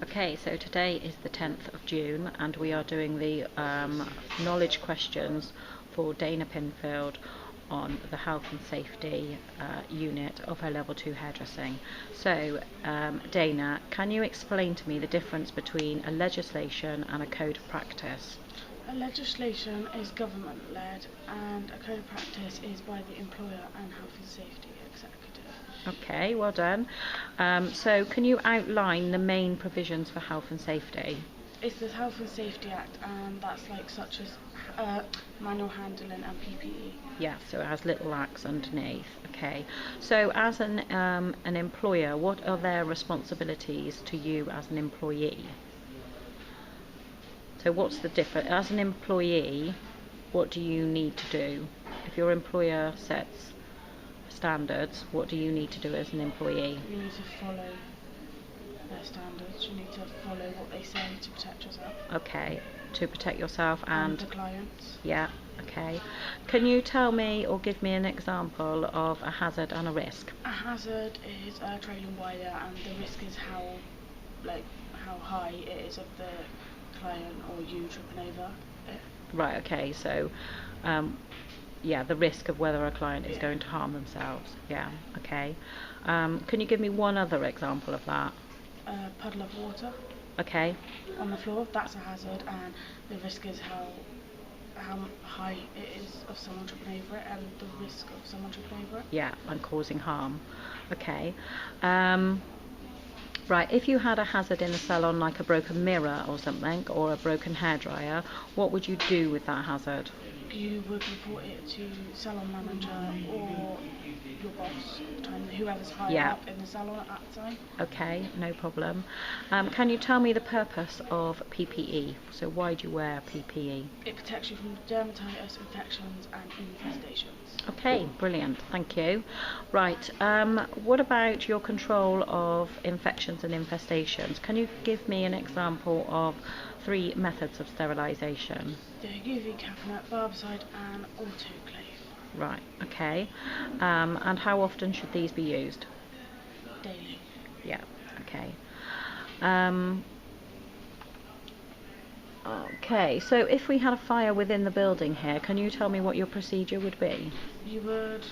Okay, so today is the 10th of June and we are doing the knowledge questions for Danah Pinfield on the health and safety unit of her level 2 hairdressing. So Danah, can you explain to me the difference between a legislation and a code of practice? A legislation is government led and a code of practice is by the employer and health and safety executive. Okay, well done. So can you outline the main provisions for health and safety? It's the Health and Safety Act, and that's like such as manual handling and PPE. Yeah, so it has little acts underneath. Okay, so as an employer, what are their responsibilities to you as an employee? So what's the difference? As an employee, what do you need to do? If your employer sets standards, what do you need to do as an employee? You need to follow their standards. You need to follow what they say to protect yourself. Okay, to protect yourself and the clients. Yeah, okay. Can you tell me or give me an example of a hazard and a risk? A hazard is a trailing wire, and the risk is how high it is of the client or you tripping over it. Right, okay, so yeah, the risk of whether a client is going to harm themselves. Yeah, okay. Can you give me one other example of that? A puddle of water. Okay. On the floor, that's a hazard, and the risk is how high it is of someone tripping over it, and the risk of someone tripping over it. Yeah, and causing harm. Okay. Right, if you had a hazard in the salon like a broken mirror or something, or a broken hairdryer, what would you do with that hazard? You would report it to salon manager or your boss, whoever's higher up in the salon at that time. Okay, no problem. Can you tell me the purpose of PPE? So why do you wear PPE? It protects you from dermatitis, infections and infestations. Okay, brilliant, thank you. Right, what about your control of infections and infestations? Can you give me an example of 3 methods of sterilisation? The UV cabinet, barbicide and autoclave. Right, okay. And how often should these be used? Daily. Yeah, okay. Okay, so if we had a fire within the building here, can you tell me what your procedure would be? You would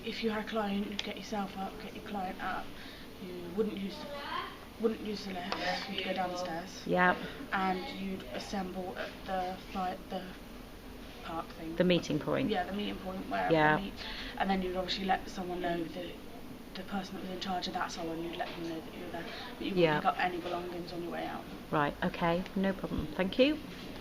if you had a client, you'd get yourself up, get your client up. You wouldn't use the lift, you'd go downstairs. Yep. And you'd assemble at the park thing. The meeting point. Yeah, the meeting point where everyone meets. And then you'd obviously let someone know, the person that was in charge of that salon, you'd let them know that you were there. But you wouldn't pick up any belongings on your way out. Right, okay, no problem. Thank you.